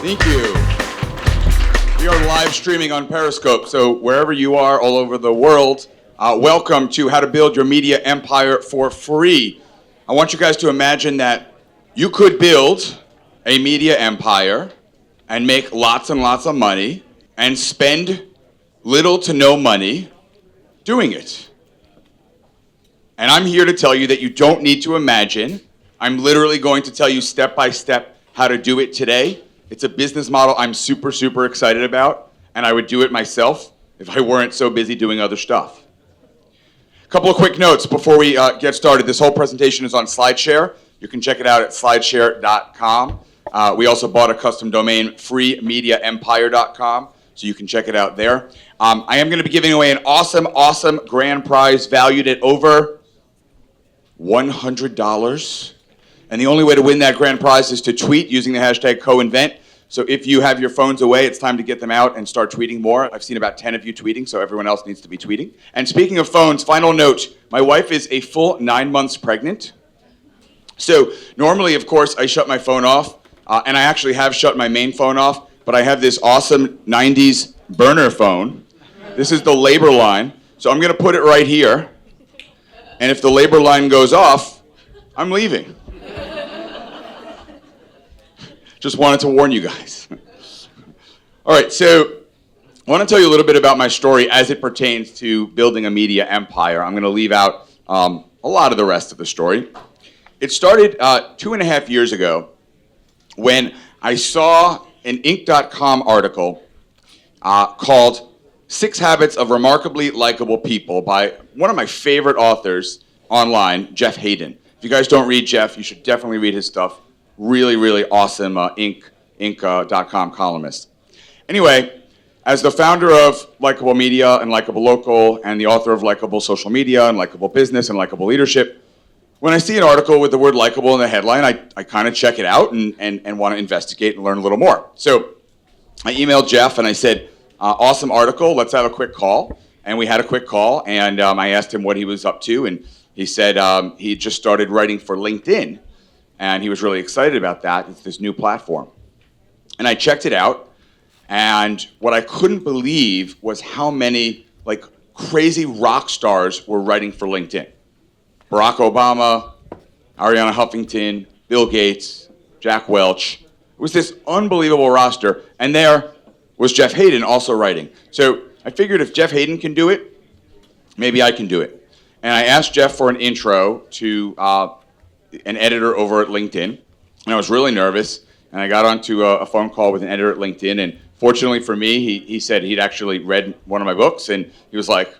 Thank you. We are live streaming on Periscope, so wherever you are all over the world, welcome to How to Build Your Media Empire for Free. I want you guys to imagine that you could build a media empire and make lots and lots of money and spend little to no money doing it. And I'm here to tell you that you don't need to imagine. I'm literally going to tell you step by step how to do it today. It's a business model I'm super, super excited about, and I would do it myself if I weren't so busy doing other stuff. A couple of quick notes before we get started. This whole presentation is on SlideShare. You can check it out at slideshare.com. We also bought a custom domain, freemediaempire.com, so you can check it out there. I am going to be giving away an awesome grand prize valued at over $100. And the only way to win that grand prize is to tweet using the hashtag CoInvent. So if you have your phones away, it's time to get them out and start tweeting more. I've seen about 10 of you tweeting, so everyone else needs to be tweeting. And speaking of phones, final note, my wife is a full 9 months pregnant. So normally, of course, I shut my phone off, and I actually have shut my main phone off, but I have this awesome 90s burner phone. This is the labor line, so I'm gonna put it right here, and if the labor line goes off, I'm leaving. Just wanted to warn you guys. All right, so I want to tell you a little bit about my story as it pertains to building a media empire. I'm going to leave out a lot of the rest of the story. It started 2.5 years ago when I saw an Inc.com article called 6 Habits of Remarkably Likeable People by one of my favorite authors online, Jeff Hayden. If you guys don't read Jeff, you should definitely read his stuff. Really awesome Inc.com columnist. Anyway, as the founder of Likeable Media and Likeable Local and the author of Likeable Social Media and Likeable Business and Likeable Leadership, when I see an article with the word Likeable in the headline, I kind of check it out and want to investigate and learn a little more. So I emailed Jeff and I said, awesome article, let's have a quick call. And we had a quick call and I asked him what he was up to, and he said he just started writing for LinkedIn. And he was really excited about that. It's this new platform. And I checked it out, and what I couldn't believe was how many crazy rock stars were writing for LinkedIn. Barack Obama, Ariana Huffington, Bill Gates, Jack Welch. It was this unbelievable roster, and there was Jeff Hayden also writing. So I figured if Jeff Hayden can do it, maybe I can do it. And I asked Jeff for an intro to an editor over at LinkedIn, and I was really nervous, and I got onto a phone call with an editor at LinkedIn, and fortunately for me, he said he'd actually read one of my books, and he was like,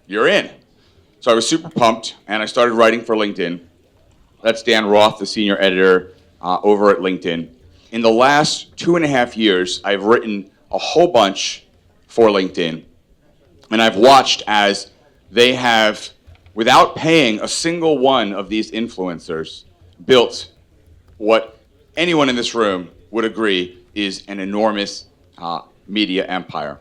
you're in. So I was super pumped, and I started writing for LinkedIn. That's Dan Roth, the senior editor over at LinkedIn. In the last 2.5 years, I've written a whole bunch for LinkedIn, and I've watched as they have, without paying a single one of these influencers, built what anyone in this room would agree is an enormous media empire.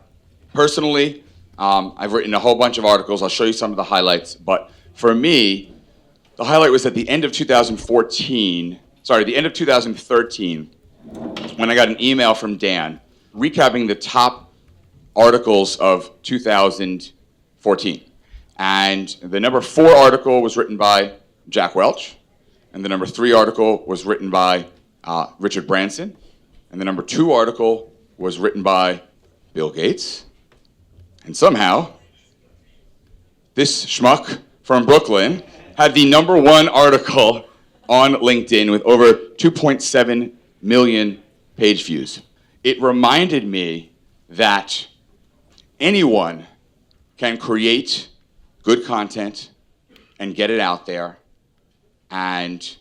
Personally, I've written a whole bunch of articles. I'll show you some of the highlights. But for me, the highlight was at the end of 2013, when I got an email from Dan recapping the top articles of 2014. And the number 4 article was written by Jack Welch, and the number 3 article was written by Richard Branson, and the number 2 article was written by Bill Gates. And somehow, this schmuck from Brooklyn had the number 1 article on LinkedIn with over 2.7 million page views. It reminded me that anyone can create good content and get it out there and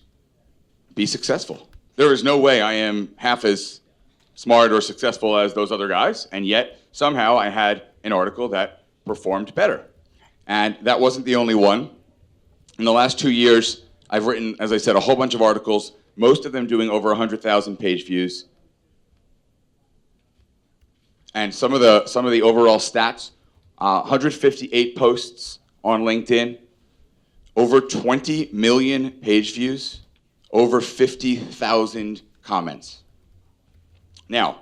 be successful. There is no way I am half as smart or successful as those other guys, and yet somehow I had an article that performed better. And that wasn't the only one. In the last 2 years, I've written, as I said, a whole bunch of articles, most of them doing over 100,000 page views. And some of the overall stats, 158 posts on LinkedIn, over 20 million page views, over 50,000 comments. Now,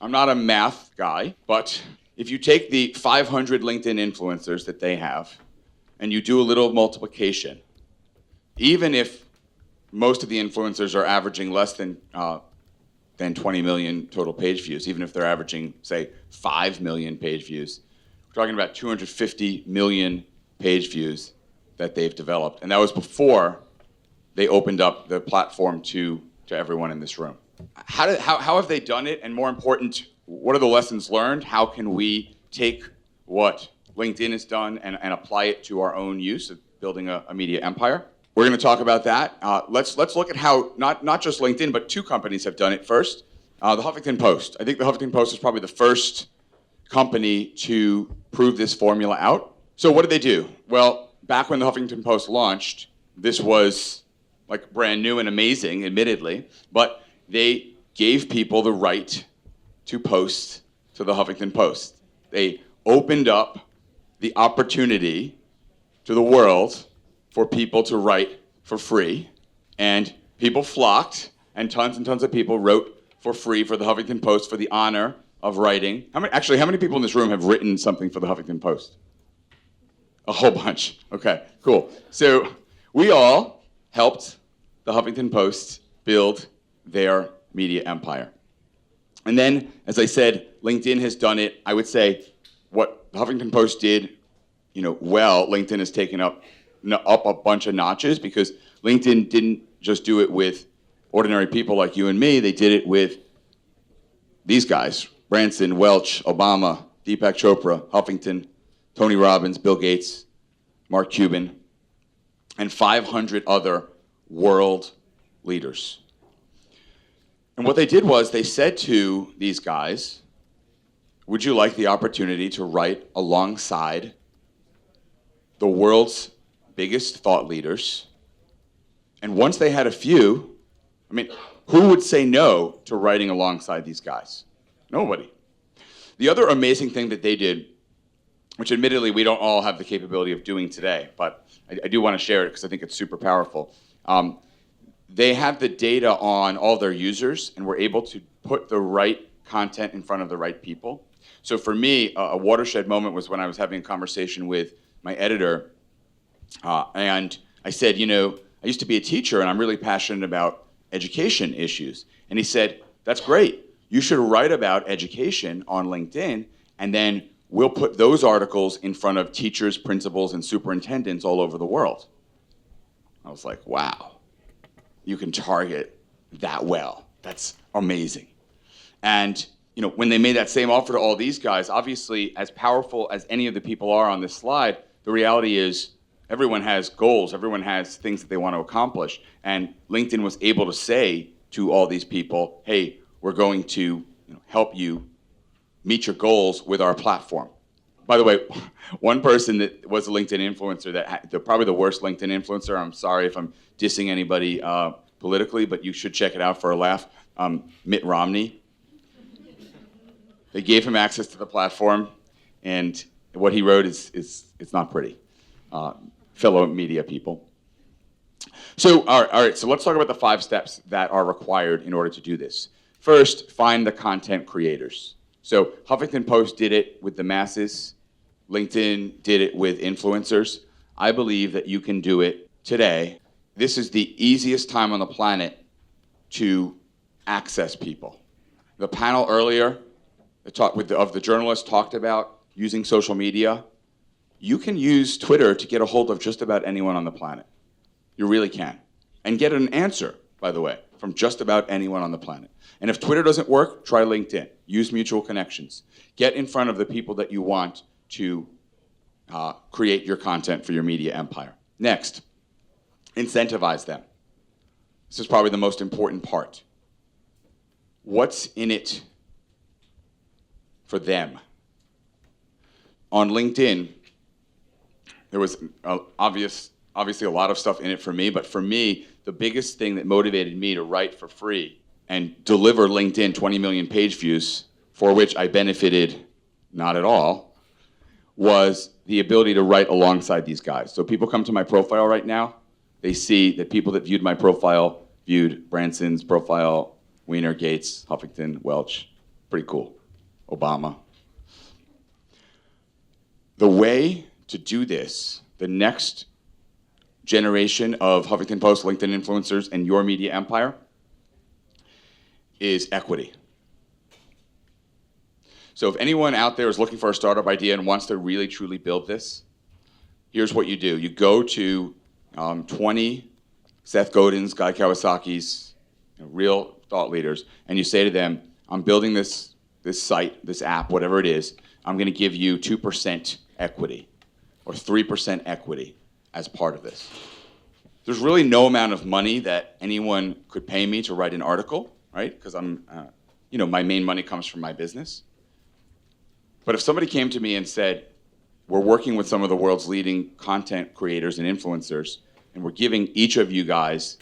I'm not a math guy, but if you take the 500 LinkedIn influencers that they have and you do a little multiplication, even if most of the influencers are averaging less than 20 million total page views, even if they're averaging, say, 5 million page views, we're talking about 250 million page views that they've developed. And that was before they opened up the platform to everyone in this room. How have they done it? And more important, what are the lessons learned? How can we take what LinkedIn has done and apply it to our own use of building a media empire? We're going to talk about that. Let's look at how not just LinkedIn, but two companies have done it first. The Huffington Post. I think the Huffington Post is probably the first company to prove this formula out. So what did they do? Well, back when the Huffington Post launched, this was like brand new and amazing, admittedly, but they gave people the right to post to the Huffington Post. They opened up the opportunity to the world for people to write for free, and people flocked, and tons of people wrote for free for the Huffington Post for the honor of writing. How many people in this room have written something for the Huffington Post? A whole bunch. Okay, cool. So we all helped the Huffington Post build their media empire. And then, as I said, LinkedIn has done it. I would say what the Huffington Post did, well, LinkedIn has taken up a bunch of notches, because LinkedIn didn't just do it with ordinary people like you and me. They did it with these guys: Branson, Welch, Obama, Deepak Chopra, Huffington, Tony Robbins, Bill Gates, Mark Cuban, and 500 other world leaders. And what they did was they said to these guys, would you like the opportunity to write alongside the world's biggest thought leaders? And once they had a few, who would say no to writing alongside these guys? Nobody. The other amazing thing that they did, which admittedly we don't all have the capability of doing today, but I do want to share it because I think it's super powerful. They have the data on all their users, and were able to put the right content in front of the right people. So for me, a watershed moment was when I was having a conversation with my editor, and I said, I used to be a teacher, and I'm really passionate about education issues. And he said, that's great. You should write about education on LinkedIn, and then we'll put those articles in front of teachers, principals, and superintendents all over the world. I was like, wow, you can target that well. That's amazing. And when they made that same offer to all these guys, obviously, as powerful as any of the people are on this slide, the reality is everyone has goals, everyone has things that they want to accomplish. And LinkedIn was able to say to all these people, hey, we're going to help you meet your goals with our platform. By the way, one person that was a LinkedIn influencer, probably the worst LinkedIn influencer, I'm sorry if I'm dissing anybody politically, but you should check it out for a laugh, Mitt Romney. They gave him access to the platform, and what he wrote is it's not pretty. Fellow media people. So, all right, so let's talk about the 5 steps that are required in order to do this. First, find the content creators. So Huffington Post did it with the masses. LinkedIn did it with influencers. I believe that you can do it today. This is the easiest time on the planet to access people. The panel earlier, of the journalists talked about using social media. You can use Twitter to get a hold of just about anyone on the planet. You really can. And get an answer, by the way, from just about anyone on the planet. And if Twitter doesn't work, try LinkedIn. Use mutual connections. Get in front of the people that you want to create your content for your media empire. Next, incentivize them. This is probably the most important part. What's in it for them? On LinkedIn, there was obviously a lot of stuff in it for me, but for me, the biggest thing that motivated me to write for free and deliver LinkedIn 20 million page views, for which I benefited not at all, was the ability to write alongside these guys. So people come to my profile right now, they see that people that viewed my profile viewed Branson's profile, Wiener, Gates, Huffington, Welch. Pretty cool. Obama. The way to do this, the next generation of Huffington Post, LinkedIn influencers, and your media empire is equity. So if anyone out there is looking for a startup idea and wants to really, truly build this, here's what you do. You go to 20 Seth Godin's, Guy Kawasaki's, real thought leaders, and you say to them, I'm building this site, this app, whatever it is, I'm going to give you 2% equity or 3% equity as part of this. There's really no amount of money that anyone could pay me to write an article, right? Because my main money comes from my business. But if somebody came to me and said, we're working with some of the world's leading content creators and influencers, and we're giving each of you guys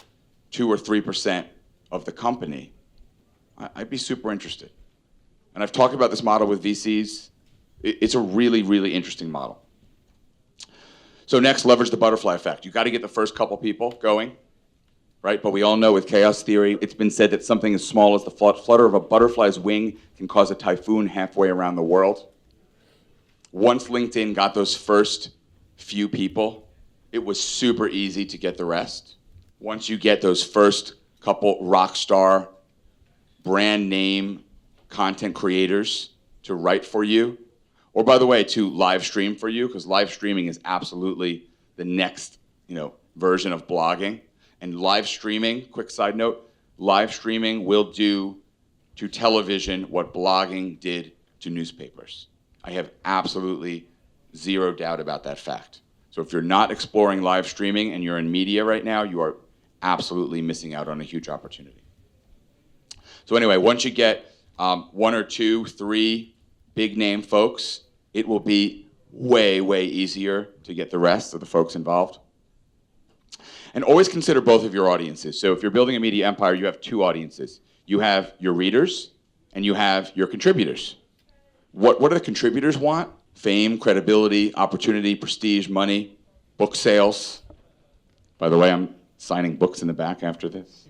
2 or 3% of the company, I'd be super interested. And I've talked about this model with VCs. It's a really, really interesting model. So next, leverage the butterfly effect. You've got to get the first couple people going, right? But we all know with chaos theory, it's been said that something as small as the flutter of a butterfly's wing can cause a typhoon halfway around the world. Once LinkedIn got those first few people, it was super easy to get the rest. Once you get those first couple rock star, brand name content creators to write for you, or by the way, to live stream for you, because live streaming is absolutely the next, version of blogging. And live streaming, quick side note, live streaming will do to television what blogging did to newspapers. I have absolutely zero doubt about that fact. So if you're not exploring live streaming and you're in media right now, you are absolutely missing out on a huge opportunity. So anyway, once you get 1 or 2, 3 big name folks, it will be way, way easier to get the rest of the folks involved. And always consider both of your audiences. So if you're building a media empire, you have 2 audiences. You have your readers and you have your contributors. What do the contributors want? Fame, credibility, opportunity, prestige, money, book sales. By the way, I'm signing books in the back after this.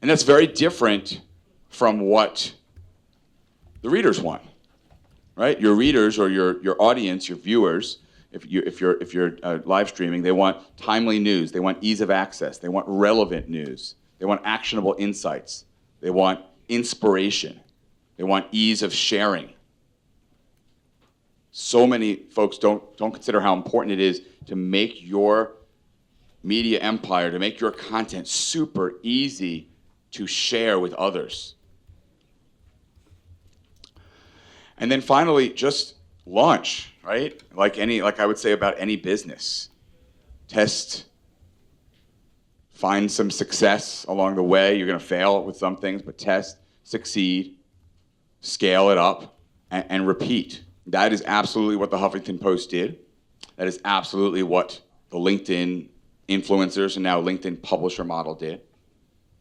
And that's very different from what the readers want, right? Your readers or your audience, your viewers, if you're live streaming, they want timely news, they want ease of access, they want relevant news, they want actionable insights, they want inspiration, they want ease of sharing. So many folks don't consider how important it is to make your media empire, to make your content super easy to share with others. And then finally, just launch, right? Like I would say about any business. Test, find some success along the way. You're going to fail with some things, but test, succeed, scale it up, and repeat. That is absolutely what the Huffington Post did. That is absolutely what the LinkedIn influencers and now LinkedIn publisher model did.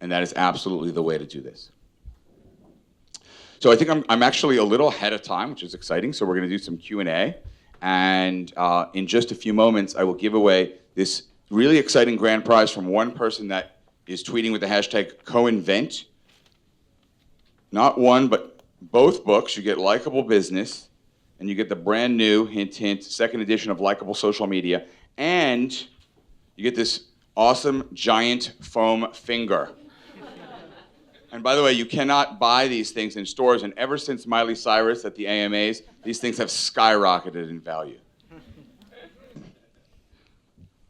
And that is absolutely the way to do this. So I think I'm actually a little ahead of time, which is exciting. So we're going to do some Q&A. And in just a few moments, I will give away this really exciting grand prize from one person that is tweeting with the hashtag CoInvent. Not one, but both books. You get Likeable Business, and you get the brand new, hint, hint, second edition of Likeable Social Media. And you get this awesome giant foam finger. And by the way, you cannot buy these things in stores, and ever since Miley Cyrus at the AMAs, these things have skyrocketed in value.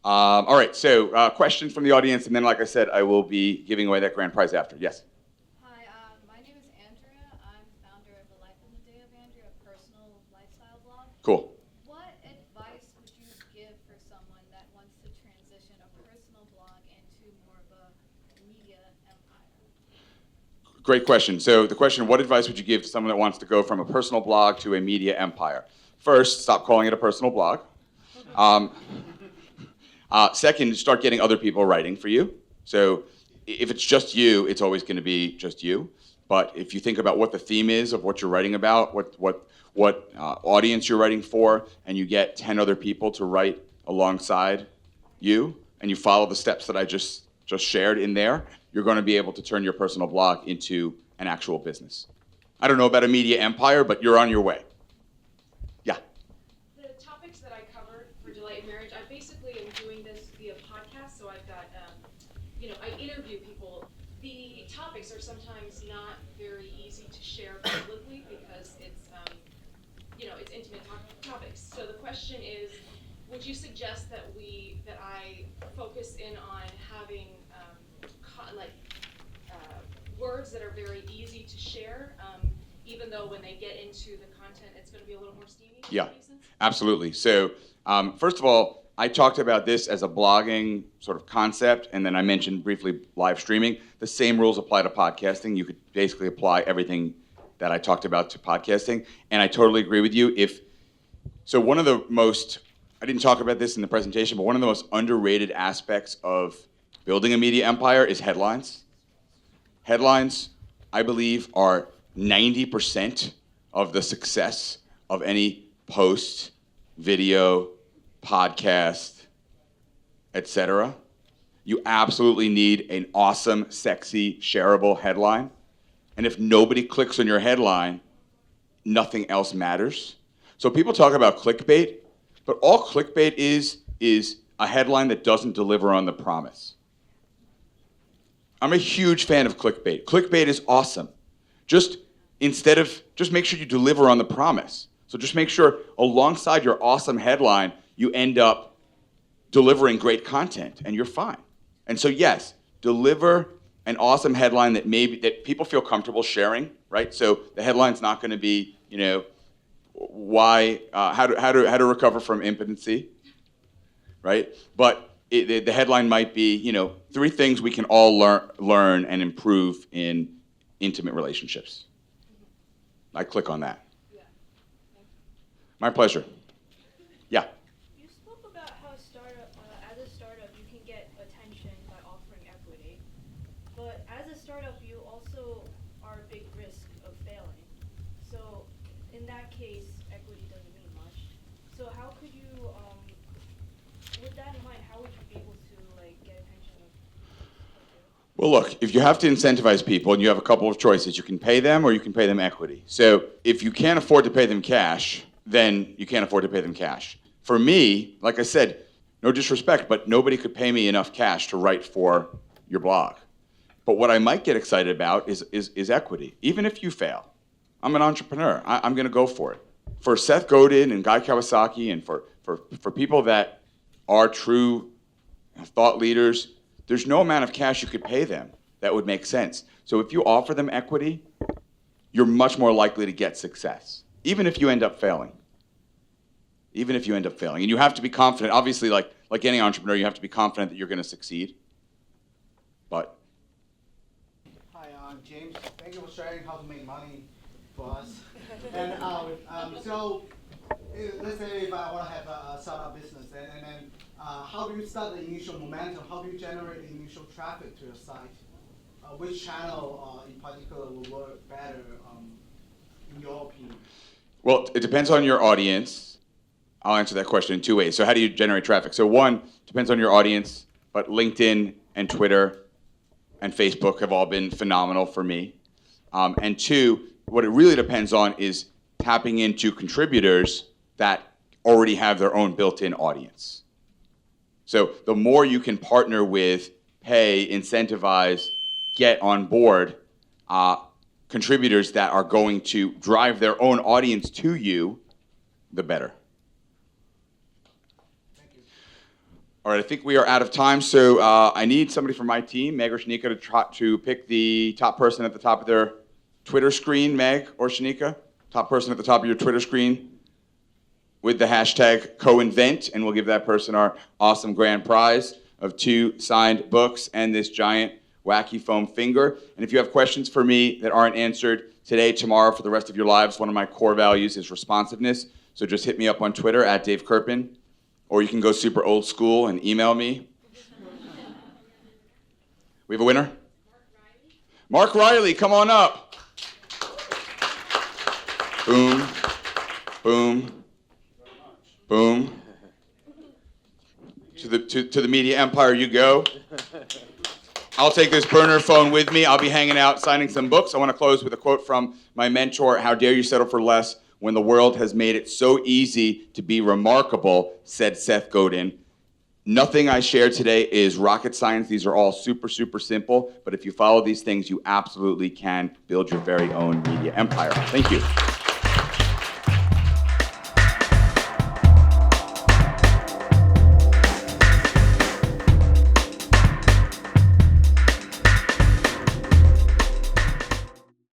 All right, so questions from the audience, and then like I said, I will be giving away that grand prize after. Yes? Hi, my name is Andrea. I'm founder of the Life in the Day of Andrea, a personal lifestyle blog. Cool. What advice would you give for someone that wants to transition a personal blog into more of a media empire? Great question. So the question, what advice would you give to someone that wants to go from a personal blog to a media empire? First, stop calling it a personal blog. Second, start getting other people writing for you. So if it's just you, it's always going to be just you. But if you think about what the theme is of what you're writing about, what audience you're writing for, and you get 10 other people to write alongside you, and you follow the steps that I just just shared in there, you're going to be able to turn your personal blog into an actual business. I don't know about a media empire, but you're on your way. Yeah. The topics that I covered for Delight in Marriage, I basically am doing this via podcast, so I've got, I interview people. The topics are sometimes not very easy to share publicly because it's intimate topics. So the question is, would you suggest that I focus in on having words that are very easy to share, even though when they get into the content, it's going to be a little more steamy? Yeah, absolutely. So first of all, I talked about this as a blogging sort of concept, and then I mentioned briefly live streaming. The same rules apply to podcasting. You could basically apply everything that I talked about to podcasting, and I totally agree with you. So one of the most, I didn't talk about this in the presentation, but one of the most underrated aspects of building a media empire is headlines. Headlines, I believe, are 90% of the success of any post, video, podcast, etc. You absolutely need an awesome, sexy, shareable headline. And if nobody clicks on your headline, nothing else matters. So people talk about clickbait, but all clickbait is a headline that doesn't deliver on the promise. I'm a huge fan of clickbait. Clickbait is awesome. Just make sure you deliver on the promise. So just make sure alongside your awesome headline, you end up delivering great content, and you're fine. And so yes, deliver an awesome headline that people feel comfortable sharing, right? So the headline's not going to be, how to recover from impotency, right? But the headline might be, 3 things we can all learn and improve in intimate relationships. I click on that. Yeah. My pleasure. Yeah. You spoke about how as a startup, you can get attention by offering equity, but as a startup, you also are a big risk of failing. So in that case, equity doesn't mean much. So how could you, with that in mind, how would you be able to get attention of people? Well, look, if you have to incentivize people and you have a couple of choices, you can pay them or you can pay them equity. So if you can't afford to pay them cash, then you can't afford to pay them cash. For me, like I said, no disrespect, but nobody could pay me enough cash to write for your blog. But what I might get excited about is equity. Even if you fail, I'm an entrepreneur. I'm going to go for it. For Seth Godin and Guy Kawasaki and for people that are true thought leaders, there's no amount of cash you could pay them that would make sense. So if you offer them equity, you're much more likely to get success, even if you end up failing. Even if you end up failing. And you have to be confident. Obviously, like any entrepreneur, you have to be confident that you're going to succeed. But Hi, I'm James. Thank you for sharing how to make money for us. And let's say if I want to have a startup business, and then how do you start the initial momentum? How do you generate the initial traffic to your site? Which channel in particular will work better, in your opinion? well, it depends on your audience. I'll answer that question in 2 ways. So how do you generate traffic? So one, depends on your audience, but LinkedIn and Twitter and Facebook have all been phenomenal for me. And 2, what it really depends on is tapping into contributors that already have their own built-in audience. So the more you can partner with, pay, incentivize, get on board contributors that are going to drive their own audience to you, the better. Thank you. All right, I think we are out of time, so I need somebody from my team, Meg or Shanika, to pick the top person at the top of their Twitter screen, Meg or Shanika, top person at the top of your Twitter screen with the hashtag CoInvent, and we'll give that person our awesome grand prize of 2 signed books and this giant wacky foam finger. And if you have questions for me that aren't answered today, tomorrow, for the rest of your lives, one of my core values is responsiveness. So just hit me up on Twitter at Dave Kerpen, or you can go super old school and email me. We have a winner? Mark Riley, come on up. Boom, boom, boom. To the media empire you go. I'll take this burner phone with me. I'll be hanging out, signing some books. I want to close with a quote from my mentor. How dare you settle for less when the world has made it so easy to be remarkable, said Seth Godin. Nothing I share today is rocket science. These are all super, super simple. But if you follow these things, you absolutely can build your very own media empire. Thank you.